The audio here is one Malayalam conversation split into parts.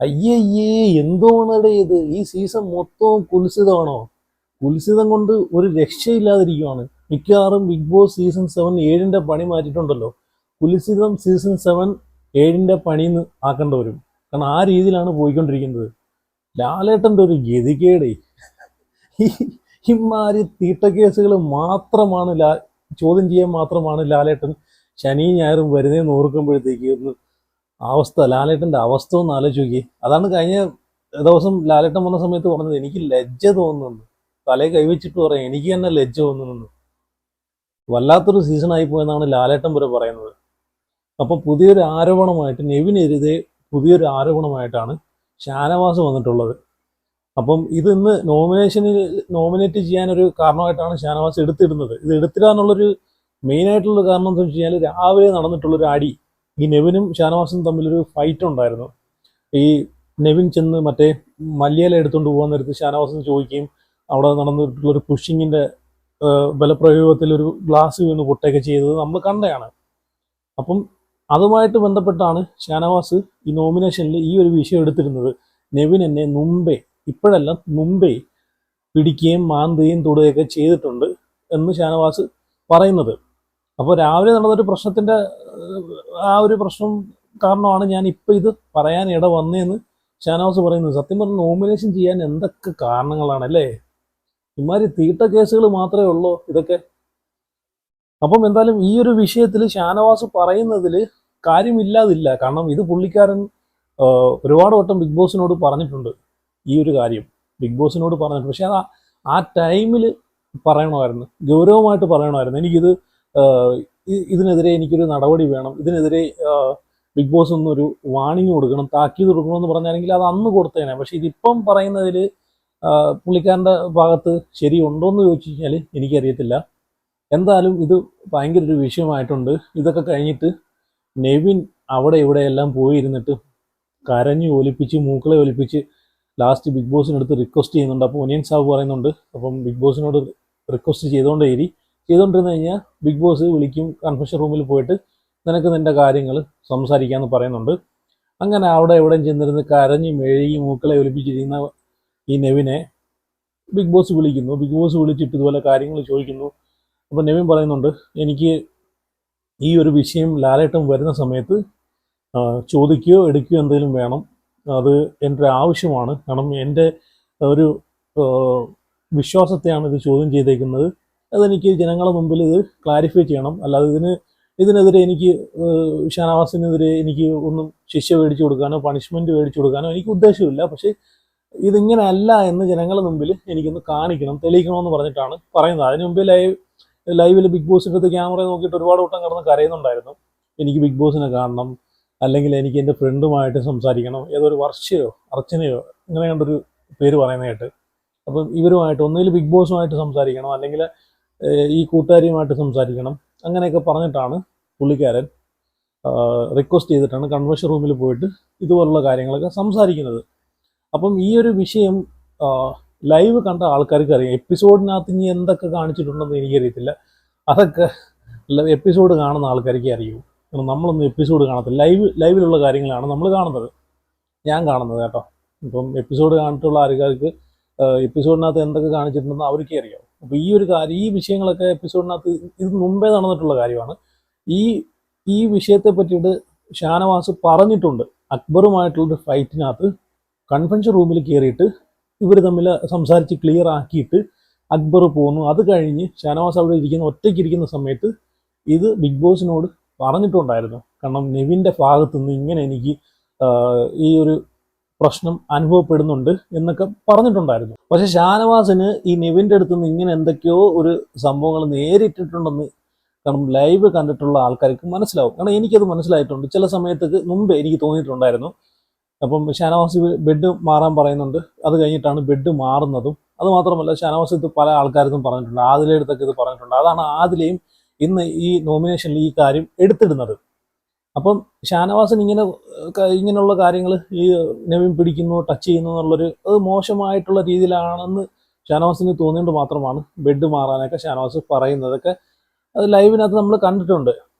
അയ്യയ്യേ, എന്തോന്നടേ ഇത്? ഈ സീസൺ മൊത്തവും കുൽസിതമാണോ? കുൽസിതം കൊണ്ട് ഒരു രക്ഷയില്ലാതിരിക്കുവാണ്. മിക്കവാറും ബിഗ് ബോസ് സീസൺ 7 7ന്റെ പണി മാറ്റിയിട്ടുണ്ടല്ലോ. കുൽസിതം സീസൺ 7 7ന്റെ പണിന്ന് ആക്കേണ്ടി വരും. കാരണം ആ രീതിയിലാണ് പോയിക്കൊണ്ടിരിക്കുന്നത്. ലാലേട്ടന്റെ ഒരു ഗതികേടേ. ഈ ഇമാതിരി തീട്ടക്കേസുകൾ മാത്രമാണ് ചോദ്യം ചെയ്യാൻ മാത്രമാണ് ലാലേട്ടൻ ശനിയും ഞായറും വരുന്നതെന്ന് ഓർക്കുമ്പോഴത്തേക്ക് ഒന്ന് അവസ്ഥ, ലാലേട്ടന്റെ അവസ്ഥ ഒന്ന് ആലോചിച്ച് നോക്കി. അതാണ് കഴിഞ്ഞ ദിവസം ലാലേട്ടൻ വന്ന സമയത്ത് പറഞ്ഞത്, എനിക്ക് ലജ്ജ തോന്നുന്നു. തലയെ കൈവച്ചിട്ട് പറയാം, എനിക്ക് തന്നെ ലജ്ജ തോന്നുന്നു. വല്ലാത്തൊരു സീസൺ ആയി പോയെന്നാണ് ലാലേട്ടൻ വരെ പറയുന്നത്. അപ്പം പുതിയൊരു ആരോപണമായിട്ട് നെവിനെതിരെ പുതിയൊരു ആരോപണമായിട്ടാണ് ഷാനവാസ് വന്നിട്ടുള്ളത്. അപ്പം ഇത് ഇന്ന് നോമിനേറ്റ് ചെയ്യാനൊരു കാരണമായിട്ടാണ് ഷാനവാസ് എടുത്തിടുന്നത്. ഇത് എടുത്തിടാനുള്ളൊരു മെയിനായിട്ടുള്ള കാരണം എന്താ വെച്ച് കഴിഞ്ഞാൽ, രാവിലെ നടന്നിട്ടുള്ളൊരു അടി. ഈ നെവിനും ഷാനവാസും തമ്മിലൊരു ഫൈറ്റ് ഉണ്ടായിരുന്നു. ഈ നെവിൻ ചെന്ന് മറ്റേ മല്ലിയില എടുത്തുകൊണ്ട് പോകാൻ നേരത്ത് ഷാനവാസിന് ചോദിക്കുകയും അവിടെ നടന്നിട്ടുള്ളൊരു പുഷിങ്ങിന്റെ ബലപ്രയോഗത്തിൽ ഒരു ഗ്ലാസ് വീണ് പൊട്ടൊക്കെ ചെയ്തത് നമ്മൾ കണ്ടതാണ്. അപ്പം അതുമായിട്ട് ബന്ധപ്പെട്ടാണ് ഷാനവാസ് ഈ നോമിനേഷനിൽ ഈ ഒരു വിഷയം എടുത്തിരുന്നത്. നെവിൻ എന്നെ മുമ്പേ, ഇപ്പോഴല്ല മുമ്പേ പിടിക്കുകയും മാന്തുകയും തൊടുകയൊക്കെ ചെയ്തിട്ടുണ്ട് എന്ന് ഷാനവാസ് പറയുന്നത്. അപ്പോൾ രാവിലെ നടന്നൊരു പ്രശ്നത്തിന്റെ ആ ഒരു പ്രശ്നം കാരണമാണ് ഞാൻ ഇപ്പം ഇത് പറയാൻ ഇട വന്നതെന്ന് ഷാനവാസ് പറയുന്നത്. സത്യം പറഞ്ഞ നോമിനേഷൻ ചെയ്യാൻ എന്തൊക്കെ കാരണങ്ങളാണ് അല്ലേ? ഇമാതിരി തീട്ട കേസുകൾ മാത്രമേ ഉള്ളൂ ഇതൊക്കെ. അപ്പം എന്തായാലും ഈ ഒരു വിഷയത്തിൽ ഷാനവാസ് പറയുന്നതിൽ കാര്യമില്ലാതില്ല. കാരണം ഇത് പുള്ളിക്കാരൻ ഒരുപാട് വട്ടം ബിഗ് ബോസിനോട് പറഞ്ഞിട്ടുണ്ട് ഈ ഒരു കാര്യം. ബിഗ് ബോസിനോട് പറഞ്ഞിട്ടുണ്ട്. പക്ഷെ ആ ടൈമിൽ പറയണമായിരുന്നു, ഗൗരവമായിട്ട് പറയണമായിരുന്നു. എനിക്കിത് ഇതിനെതിരെ എനിക്കൊരു നടപടി വേണം, ഇതിനെതിരെ ബിഗ് ബോസ് ഒന്നൊരു വാണിംഗ് കൊടുക്കണം, താക്കീത് കൊടുക്കണമെന്ന് പറഞ്ഞാണെങ്കിൽ അത് അന്ന് കൊടുത്തേനെ. പക്ഷെ ഇതിപ്പം പറയുന്നതിൽ പുള്ളിക്കാരൻ്റെ ഭാഗത്ത് ശരിയുണ്ടോ എന്ന് ചോദിച്ചു കഴിഞ്ഞാൽ എനിക്കറിയത്തില്ല. എന്തായാലും ഇത് ഭയങ്കര ഒരു വിഷയമായിട്ടുണ്ട്. ഇതൊക്കെ കഴിഞ്ഞിട്ട് നെവിൻ അവിടെ ഇവിടെ എല്ലാം പോയിരുന്നിട്ട് കരഞ്ഞു ഒലിപ്പിച്ച്, മൂക്കളെ ഒലിപ്പിച്ച് ലാസ്റ്റ് ബിഗ് ബോസിനടുത്ത് റിക്വസ്റ്റ് ചെയ്യുന്നുണ്ട്. അപ്പോൾ ഒനിയൻ സാബ് പറയുന്നുണ്ട്, അപ്പം ബിഗ് ബോസിനോട് റിക്വസ്റ്റ് ചെയ്തുകൊണ്ടിരുന്നു കഴിഞ്ഞാൽ ബിഗ് ബോസ് വിളിക്കും, കൺഫെഷൻ റൂമിൽ പോയിട്ട് നിനക്ക് നിൻ്റെ കാര്യങ്ങൾ സംസാരിക്കാമെന്ന് പറയുന്നുണ്ട്. അങ്ങനെ അവിടെ എവിടെയും ചെന്നിരുന്ന് കരഞ്ഞ് മെഴുകി മൂക്കളെ ഒലിപ്പിച്ചിരിക്കുന്ന ഈ നെവിനെ ബിഗ് ബോസ് വിളിക്കുന്നു. ബിഗ് ബോസ് വിളിച്ചിട്ട് ഇതുപോലെ കാര്യങ്ങൾ ചോദിക്കുന്നു. അപ്പോൾ നെവിൻ പറയുന്നുണ്ട്, എനിക്ക് ഈ ഒരു വിഷയം ലാലേട്ടൻ വരുന്ന സമയത്ത് ചോദിക്കുകയോ എടുക്കുകയോ എന്തെങ്കിലും വേണം, അത് എൻ്റെ ഒരു ആവശ്യമാണ്. കാരണം എൻ്റെ ഒരു വിശ്വാസത്തെയാണ് ഇത് ചോദ്യം ചെയ്തേക്കുന്നത്. അതെനിക്ക് ജനങ്ങളുടെ മുമ്പിൽ ഇത് ക്ലാരിഫൈ ചെയ്യണം. അല്ലാതെ ഇതിനെതിരെ എനിക്ക് ഷാനവാസിനെതിരെ എനിക്ക് ഒന്നും ശിക്ഷ മേടിച്ചു കൊടുക്കാനോ പണിഷ്മെൻറ്റ് മേടിച്ചു കൊടുക്കാനോ എനിക്ക് ഉദ്ദേശമില്ല. പക്ഷേ ഇതിങ്ങനെ അല്ല എന്ന് ജനങ്ങളുടെ മുമ്പിൽ എനിക്കൊന്ന് കാണിക്കണം, തെളിയിക്കണമെന്ന് പറഞ്ഞിട്ടാണ് പറയുന്നത്. അതിന് മുമ്പേ ലൈവിൽ ബിഗ് ബോസിൻ്റെ അടുത്ത് ക്യാമറ നോക്കിയിട്ട് ഒരുപാട് വട്ടം കിടന്ന് കരയുന്നുണ്ടായിരുന്നു. എനിക്ക് ബിഗ് ബോസിനെ കാണണം, അല്ലെങ്കിൽ എനിക്ക് എൻ്റെ ഫ്രണ്ടുമായിട്ട് സംസാരിക്കണം, ഏതൊരു വർഷയോ അർച്ചനയോ ഇങ്ങനെ കണ്ടൊരു പേര് പറയുന്നതായിട്ട്. അപ്പം ഇവരുമായിട്ട് ഒന്നുകിൽ ബിഗ് ബോസുമായിട്ട് സംസാരിക്കണം, അല്ലെങ്കിൽ ഈ കൂട്ടുകാരിയുമായിട്ട് സംസാരിക്കണം. അങ്ങനെയൊക്കെ പറഞ്ഞിട്ടാണ് പുള്ളിക്കാരൻ റിക്വസ്റ്റ് ചെയ്തിട്ടാണ് കൺവെൻഷൻ റൂമിൽ പോയിട്ട് ഇതുപോലുള്ള കാര്യങ്ങളൊക്കെ സംസാരിക്കുന്നത്. അപ്പം ഈ ഒരു വിഷയം ലൈവ് കണ്ട ആൾക്കാർക്ക് അറിയാം. എപ്പിസോഡിനകത്ത് ഇനി എന്തൊക്കെ കാണിച്ചിട്ടുണ്ടെന്ന് എനിക്കറിയത്തില്ല. അതൊക്കെ എപ്പിസോഡ് കാണുന്ന ആൾക്കാർക്ക് അറിയൂ. നമ്മളൊന്നും എപ്പിസോഡ് കാണത്തില്ല. ലൈവിലുള്ള കാര്യങ്ങളാണ് നമ്മൾ കാണുന്നത്, ഞാൻ കാണുന്നത് കേട്ടോ. ഇപ്പം എപ്പിസോഡ് കാണിട്ടുള്ള ആൾക്കാർക്ക് എപ്പിസോഡിനകത്ത് എന്തൊക്കെ കാണിച്ചിട്ടുണ്ടെന്ന് അവർക്കേ അറിയാം. അപ്പോൾ ഈ ഒരു കാര്യം, ഈ വിഷയങ്ങളൊക്കെ എപ്പിസോഡിനകത്ത് ഇത് മുമ്പേ നടന്നിട്ടുള്ള കാര്യമാണ്. ഈ വിഷയത്തെ പറ്റിയിട്ട് ഷാനവാസ് പറഞ്ഞിട്ടുണ്ട്. അക്ബറുമായിട്ടുള്ളൊരു ഫൈറ്റിനകത്ത് കൺവെൻഷൻ റൂമിൽ കയറിയിട്ട് ഇവർ തമ്മിൽ സംസാരിച്ച് ക്ലിയർ ആക്കിയിട്ട് അക്ബർ പോന്നു. അത് കഴിഞ്ഞ് ഷാനവാസ് അവിടെ ഒറ്റയ്ക്കിരിക്കുന്ന സമയത്ത് ഇത് ബിഗ് ബോസിനോട് പറഞ്ഞിട്ടുണ്ടായിരുന്നു. കാരണം നെവിൻ്റെ ഭാഗത്തുനിന്ന് ഇങ്ങനെ എനിക്ക് ഈ ഒരു പ്രശ്നം അനുഭവപ്പെടുന്നുണ്ട് എന്നൊക്കെ പറഞ്ഞിട്ടുണ്ടായിരുന്നു. പക്ഷെ ഷാനവാസിന് ഈ നെവിൻ്റെ അടുത്ത് നിന്ന് ഇങ്ങനെ എന്തൊക്കെയോ ഒരു സംഭവങ്ങൾ നേരിട്ടിട്ടുണ്ടെന്ന് കാരണം ലൈവ് കണ്ടിട്ടുള്ള ആൾക്കാർക്ക് മനസ്സിലാവും. കാരണം എനിക്കത് മനസ്സിലായിട്ടുണ്ട്. ചില സമയത്തൊക്കെ മുമ്പേ എനിക്ക് തോന്നിയിട്ടുണ്ടായിരുന്നു. അപ്പം ഷാനവാസ് ബെഡ് മാറാൻ പറയുന്നുണ്ട്, അത് കഴിഞ്ഞിട്ടാണ് ബെഡ് മാറുന്നതും. അതുമാത്രമല്ല, ഷാനവാസ് ഇത് പല ആൾക്കാർക്കും പറഞ്ഞിട്ടുണ്ട്, ആദിലയുടെ അടുത്തൊക്കെ ഇത് പറഞ്ഞിട്ടുണ്ട്. അതാണ് ആദിലയും ഇന്ന് ഈ നോമിനേഷനിൽ ഈ കാര്യം എടുത്തിടുന്നത്. അപ്പം ഷാനവാസിന് ഇങ്ങനെയുള്ള കാര്യങ്ങൾ ഈ നെവിൻ പിടിക്കുന്നു, ടച്ച് ചെയ്യുന്നു എന്നുള്ളൊരു അത് മോശമായിട്ടുള്ള രീതിയിലാണെന്ന് ഷാനവാസിന് തോന്നിയത് മാത്രമാണ് ബെഡ് മാറാനൊക്കെ ഷാനവാസ് പറയുന്നതൊക്കെ അത് ലൈവിനകത്ത് നമ്മൾ കണ്ടിട്ടുണ്ട്.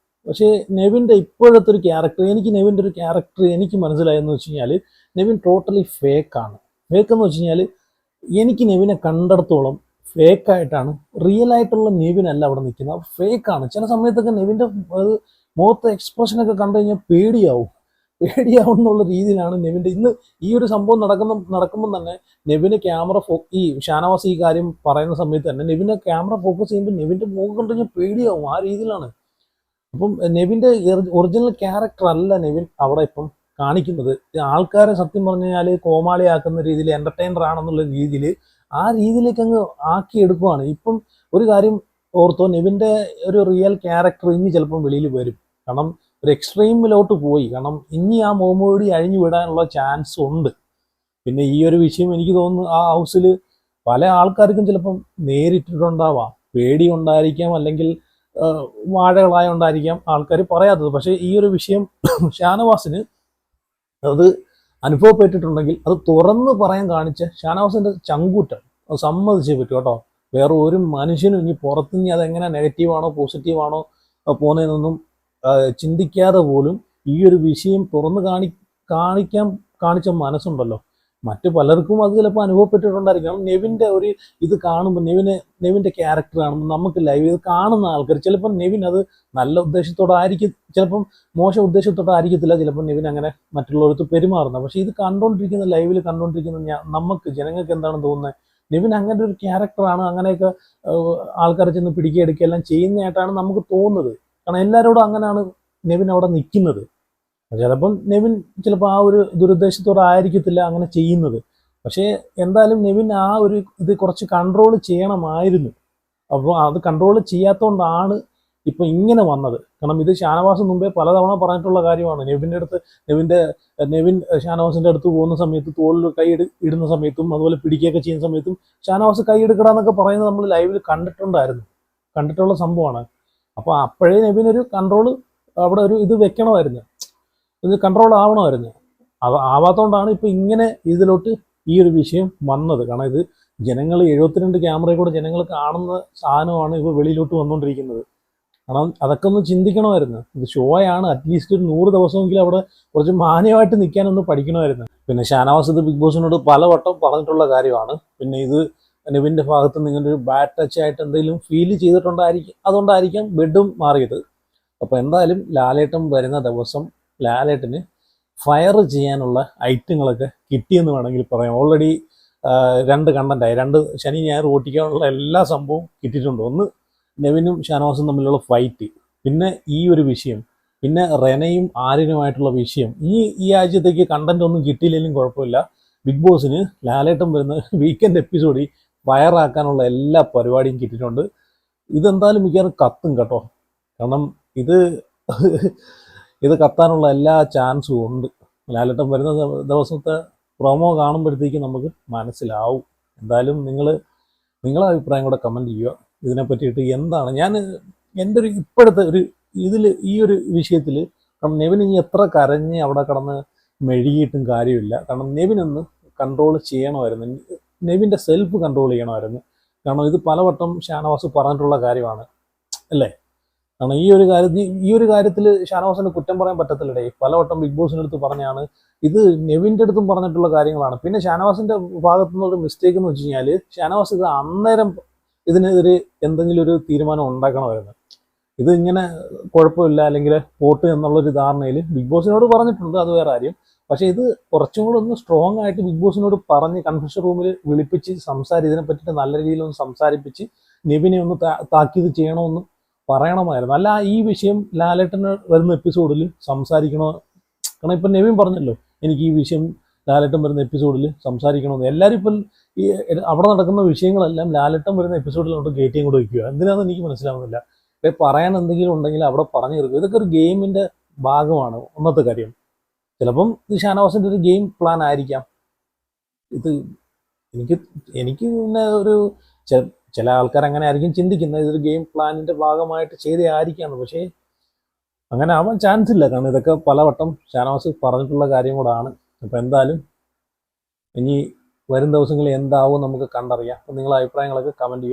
പക്ഷേ നെവിൻ്റെ ഇപ്പോഴത്തെ ഒരു ക്യാരക്ടർ, നെവിൻ്റെ ഒരു ക്യാരക്ടർ എനിക്ക് മനസ്സിലായെന്ന് വെച്ച് കഴിഞ്ഞാൽ, നെവിൻ ടോട്ടലി ഫേക്കാണ്. ഫേക്ക് എന്ന് വെച്ച് കഴിഞ്ഞാൽ എനിക്ക് നെവിനെ കണ്ടിടത്തോളം ഫേക്കായിട്ടാണ്, റിയൽ ആയിട്ടുള്ള നെവിനല്ല അവിടെ നിൽക്കുന്നത്, ഫേക്കാണ്. ചില സമയത്തൊക്കെ നെവിൻ്റെ മുഖത്തെ എക്സ്പ്രഷനൊക്കെ കണ്ടു കഴിഞ്ഞാൽ പേടിയാവും എന്നുള്ള രീതിയിലാണ് നെവിൻ്റെ ഇന്ന് ഈ ഒരു സംഭവം നടക്കുമ്പോൾ തന്നെ നെവിന് ക്യാമറ ഈ ഷാനവാസ് ഈ കാര്യം പറയുന്ന സമയത്ത് തന്നെ നെവിനെ ക്യാമറ ഫോക്കസ് ചെയ്യുമ്പോൾ നെവിൻ്റെ മുഖം കണ്ടു കഴിഞ്ഞാൽ പേടിയാവും, ആ രീതിയിലാണ്. അപ്പം നെവിൻ്റെ ഒറിജിനൽ ക്യാരക്ടർ അല്ല നെവിൻ അവിടെ ഇപ്പം കാണിക്കുന്നത്. ആൾക്കാരെ സത്യം പറഞ്ഞു കഴിഞ്ഞാൽ കോമാളിയാക്കുന്ന രീതിയിൽ എന്റർടൈനർ ആണെന്നുള്ള രീതിയിൽ ആ രീതിയിലേക്ക് അങ്ങ് ആക്കിയെടുക്കുവാണ്. ഇപ്പം ഒരു കാര്യം ഓർത്തോ, നെവിൻ്റെ ഒരു റിയൽ ക്യാരക്ടർ ഇനി ചിലപ്പം വെളിയിൽ വരും. കാരണം ഒരു എക്സ്ട്രീമിലോട്ട് പോയി. കാരണം ഇനി ആ മോമോടി അഴിഞ്ഞു വിടാനുള്ള ചാൻസ് ഉണ്ട്. പിന്നെ ഈ ഒരു വിഷയം എനിക്ക് തോന്നുന്നു ആ ഹൗസിൽ പല ആൾക്കാർക്കും ചിലപ്പം നേരിട്ടിട്ടുണ്ടാവാം, പേടി ഉണ്ടായിരിക്കാം, അല്ലെങ്കിൽ വാഴകളായോണ്ടായിരിക്കാം ആൾക്കാർ പറയാത്തത്. പക്ഷേ ഈ ഒരു വിഷയം ഷാനവാസിന് അത് അനുഭവപ്പെട്ടിട്ടുണ്ടെങ്കിൽ അത് തുറന്ന് പറയാൻ കാണിച്ച ഷാനവാസിന്റെ ചങ്കൂറ്റം അത് സമ്മതിച്ചേ പറ്റൂ കേട്ടോ. വേറെ ഒരു മനുഷ്യനും ഇനി പുറത്തുനിന്ന് അതെങ്ങനെ നെഗറ്റീവാണോ പോസിറ്റീവാണോ പോകുന്നതെന്നൊന്നും ചിന്തിക്കാതെ പോലും ഈ ഒരു വിഷയം തുറന്ന് കാണിച്ച മനസ്സുണ്ടല്ലോ, മറ്റു പലർക്കും അത് ചിലപ്പോൾ അനുഭവപ്പെട്ടിട്ടുണ്ടായിരിക്കും. നെവിൻ്റെ ഒരു ഇത് കാണുമ്പോൾ നെവിൻ്റെ ക്യാരക്ടർ കാണുമ്പോൾ നമുക്ക് ലൈവ് ഇത് കാണുന്ന ആൾക്കാർ ചിലപ്പോൾ നെവിൻ അത് നല്ല ഉദ്ദേശത്തോടായിരിക്കും, ചിലപ്പം മോശം ഉദ്ദേശത്തോടായിരിക്കത്തില്ല ചിലപ്പോൾ നെവിൻ അങ്ങനെ മറ്റുള്ളവർക്ക് പെരുമാറുന്നത്. പക്ഷേ ഇത് കണ്ടുകൊണ്ടിരിക്കുന്ന ലൈവിൽ കണ്ടുകൊണ്ടിരിക്കുന്ന നമുക്ക് ജനങ്ങൾക്ക് എന്താണ് തോന്നുന്നത്, നെവിൻ അങ്ങനെ ഒരു ക്യാരക്ടറാണ്, അങ്ങനെയൊക്കെ ആൾക്കാരെ ചെന്ന് പിടിക്കുകയെടുക്കുക എല്ലാം ചെയ്യുന്നതായിട്ടാണ് നമുക്ക് തോന്നുന്നത്. കാരണം എല്ലാവരോടും അങ്ങനെയാണ് നെവിൻ അവിടെ നിൽക്കുന്നത്. ചിലപ്പം നെവിൻ ചിലപ്പോൾ ആ ഒരു ദുരുദ്ദേശത്തോടെ ആയിരിക്കത്തില്ല അങ്ങനെ ചെയ്യുന്നത്. പക്ഷേ എന്തായാലും നെവിൻ ആ ഒരു ഇത് കുറച്ച് കൺട്രോൾ ചെയ്യണമായിരുന്നു. അപ്പോൾ അത് കൺട്രോൾ ചെയ്യാത്തതുകൊണ്ടാണ് ഇപ്പം ഇങ്ങനെ വന്നത്. കാരണം ഇത് ഷാനവാസ് മുമ്പേ പലതവണ പറഞ്ഞിട്ടുള്ള കാര്യമാണ്. നെവിൻ ഷാനവാസിൻ്റെ അടുത്ത് പോകുന്ന സമയത്ത് തോളിൽ കൈ ഇടുന്ന സമയത്തും അതുപോലെ പിടിക്കുകയൊക്കെ ചെയ്യുന്ന സമയത്തും ഷാനവാസ് കൈ എടുക്കടാന്നൊക്കെ പറയുന്നത് നമ്മൾ ലൈവിൽ കണ്ടിട്ടുള്ള സംഭവമാണ്. അപ്പോൾ അപ്പോഴേ നെവിനൊരു കൺട്രോൾ അവിടെ ഒരു ഇത് വെക്കണമായിരുന്നു, ഇത് കൺട്രോൾ ആവണമായിരുന്നു. ആവാത്തതുകൊണ്ടാണ് ഇപ്പം ഇങ്ങനെ ഇതിലോട്ട് ഈ ഒരു വിഷയം വന്നത്. കാരണം ഇത് ജനങ്ങൾ 72 ക്യാമറയിൽ കൂടെ ജനങ്ങൾ കാണുന്ന സാധനമാണ് ഇപ്പോൾ വെളിയിലോട്ട് വന്നുകൊണ്ടിരിക്കുന്നത്. കാരണം അതൊക്കെ ഒന്ന് ചിന്തിക്കണമായിരുന്നു. ഇത് ഷോയാണ്, അറ്റ്ലീസ്റ്റ് ഒരു 100 ദിവസമെങ്കിലും അവിടെ കുറച്ച് മാന്യമായിട്ട് നിൽക്കാനൊന്ന് പഠിക്കണമായിരുന്നു. പിന്നെ ഷാനവാസ് ഇത് ബിഗ് ബോസിനോട് പലവട്ടം പറഞ്ഞിട്ടുള്ള കാര്യമാണ്. പിന്നെ ഇത് നെവിൻ്റെ ഭാഗത്ത് നിങ്ങളുടെ ഒരു ബാഡ് ടച്ച് ആയിട്ട് എന്തെങ്കിലും ഫീൽ ചെയ്തിട്ടുണ്ടായിരിക്കും, അതുകൊണ്ടായിരിക്കാം ബെഡും മാറിയത്. അപ്പോൾ എന്തായാലും ലാലേട്ടൻ വരുന്ന ദിവസം ലാലേട്ടന് ഫയർ ചെയ്യാനുള്ള ഐറ്റങ്ങളൊക്കെ കിട്ടിയെന്ന് വേണമെങ്കിൽ പറയാം. ഓൾറെഡി 2 കണ്ടന്റായി, 2 ശനി ഞായർ ഓട്ടിക്കാനുള്ള എല്ലാ സംഭവവും കിട്ടിയിട്ടുണ്ട്. ഒന്ന് നെവിനും ഷാനവാസും തമ്മിലുള്ള ഫൈറ്റ്, പിന്നെ ഈ ഒരു വിഷയം, പിന്നെ റെനയും ആര്യനുമായിട്ടുള്ള വിഷയം. ഈ ആഴ്ചത്തേക്ക് കണ്ടന്റ് ഒന്നും കിട്ടിയില്ലെങ്കിലും കുഴപ്പമില്ല, ബിഗ് ബോസിന് ലാലേട്ടൻ വരുന്ന വീക്കെൻഡ് എപ്പിസോഡിൽ ഫയറാക്കാനുള്ള എല്ലാ പരിപാടിയും കിട്ടിയിട്ടുണ്ട്. ഇതെന്തായാലും മിക്കവാറും കത്തും കേട്ടോ. കാരണം ഇത് കത്താനുള്ള എല്ലാ ചാൻസും ഉണ്ട്. ലാലേട്ടൻ വരുന്ന ദിവസത്തെ പ്രൊമോ കാണുമ്പോഴത്തേക്ക് നമുക്ക് മനസ്സിലാവും. എന്തായാലും നിങ്ങളെ അഭിപ്രായം കൂടെ കമൻറ്റ് ചെയ്യുക ഇതിനെ പറ്റിയിട്ട്. എന്താണ് എൻ്റെ ഒരു ഇപ്പോഴത്തെ ഒരു ഈ ഒരു വിഷയത്തിൽ, കാരണം നെവിൻ ഇനി എത്ര കരഞ്ഞ് അവിടെ കിടന്ന് മെഴുകിയിട്ടും കാര്യമില്ല. കാരണം നെവിനൊന്ന് കൺട്രോൾ ചെയ്യണമായിരുന്നു, നെവിൻ്റെ സെൽഫ് കൺട്രോൾ ചെയ്യണമായിരുന്നു. കാരണം ഇത് പലവട്ടം ഷാനവാസ് പറഞ്ഞിട്ടുള്ള കാര്യമാണ് അല്ലേ. കാരണം ഈ ഒരു കാര്യത്തിൽ ഷാനവാസിന് കുറ്റം പറയാൻ പറ്റത്തില്ലടേ. പലവട്ടം ബിഗ് ബോസിൻ്റെ അടുത്ത് പറഞ്ഞാണ്, ഇത് നെവിൻ്റെ അടുത്തും പറഞ്ഞിട്ടുള്ള കാര്യങ്ങളാണ്. പിന്നെ ഷാനവാസിൻ്റെ ഭാഗത്തു നിന്നൊരു മിസ്റ്റേക്ക് എന്ന് വെച്ച് കഴിഞ്ഞാൽ, ഷാനവാസ് ഇത് അന്നേരം ഇതിനെതിരെ എന്തെങ്കിലും ഒരു തീരുമാനം ഉണ്ടാക്കണമായിരുന്നു. ഇത് ഇങ്ങനെ കുഴപ്പമില്ല അല്ലെങ്കിൽ പോട്ട് എന്നുള്ളൊരു ധാരണയിൽ ബിഗ് ബോസിനോട് പറഞ്ഞിട്ടുണ്ട്, അത് വേറെ കാര്യം. പക്ഷേ ഇത് കുറച്ചും കൂടെ ഒന്ന് സ്ട്രോങ് ആയിട്ട് ബിഗ് ബോസിനോട് പറഞ്ഞ് കൺഫ്യൂഷൻ റൂമിൽ വിളിപ്പിച്ച് ഇതിനെ പറ്റിയിട്ട് നല്ല രീതിയിലൊന്ന് സംസാരിപ്പിച്ച് നെവിനെ ഒന്ന് താക്കീത് ചെയ്യണമെന്ന് പറയണമായിരുന്നു. അല്ല ഈ വിഷയം ലാലേട്ടന് വരുന്ന എപ്പിസോഡിൽ സംസാരിക്കണോ. കാരണം ഇപ്പം നെവിൻ പറഞ്ഞല്ലോ, എനിക്ക് ഈ വിഷയം ലാലേട്ടൻ വരുന്ന എപ്പിസോഡിൽ സംസാരിക്കണമെന്ന്. എല്ലാവരും ഇപ്പം ഈ അവിടെ നടക്കുന്ന വിഷയങ്ങളെല്ലാം ലാലേട്ടൻ വരുന്ന എപ്പിസോഡിലോട്ട് കയറ്റിയും കൂടെ വയ്ക്കുക. എന്തിനാണെന്ന് എനിക്ക് മനസ്സിലാവുന്നില്ല. പറയാൻ എന്തെങ്കിലും ഉണ്ടെങ്കിൽ അവിടെ പറഞ്ഞു തീർക്കും. ഇതൊക്കെ ഒരു ഗെയിമിൻ്റെ ഭാഗമാണ് ഒന്നത്തെ കാര്യം. ചിലപ്പം ഇത് ഷാനവാസിൻ്റെ ഒരു ഗെയിം പ്ലാൻ ആയിരിക്കാം. ഇത് എനിക്ക് പിന്നെ ഒരു ചില ആൾക്കാർ അങ്ങനെ ആയിരിക്കും ചിന്തിക്കുന്നത്, ഇതൊരു ഗെയിം പ്ലാനിൻ്റെ ഭാഗമായിട്ട് ചെയ്തതായിരിക്കാമെന്ന്. പക്ഷേ അങ്ങനെ ആവാൻ ചാൻസ് ഇല്ല. കാരണം ഇതൊക്കെ പലവട്ടം ഷാനവാസ് പറഞ്ഞിട്ടുള്ള കാര്യം കൂടാണ്. അപ്പോൾ എന്തായാലും ഇനി വരും ദിവസങ്ങളിൽ എന്താവും നമുക്ക് കണ്ടറിയാം. അപ്പോൾ നിങ്ങളുടെ അഭിപ്രായങ്ങളൊക്കെ കമൻറ്റ് ചെയ്യുക.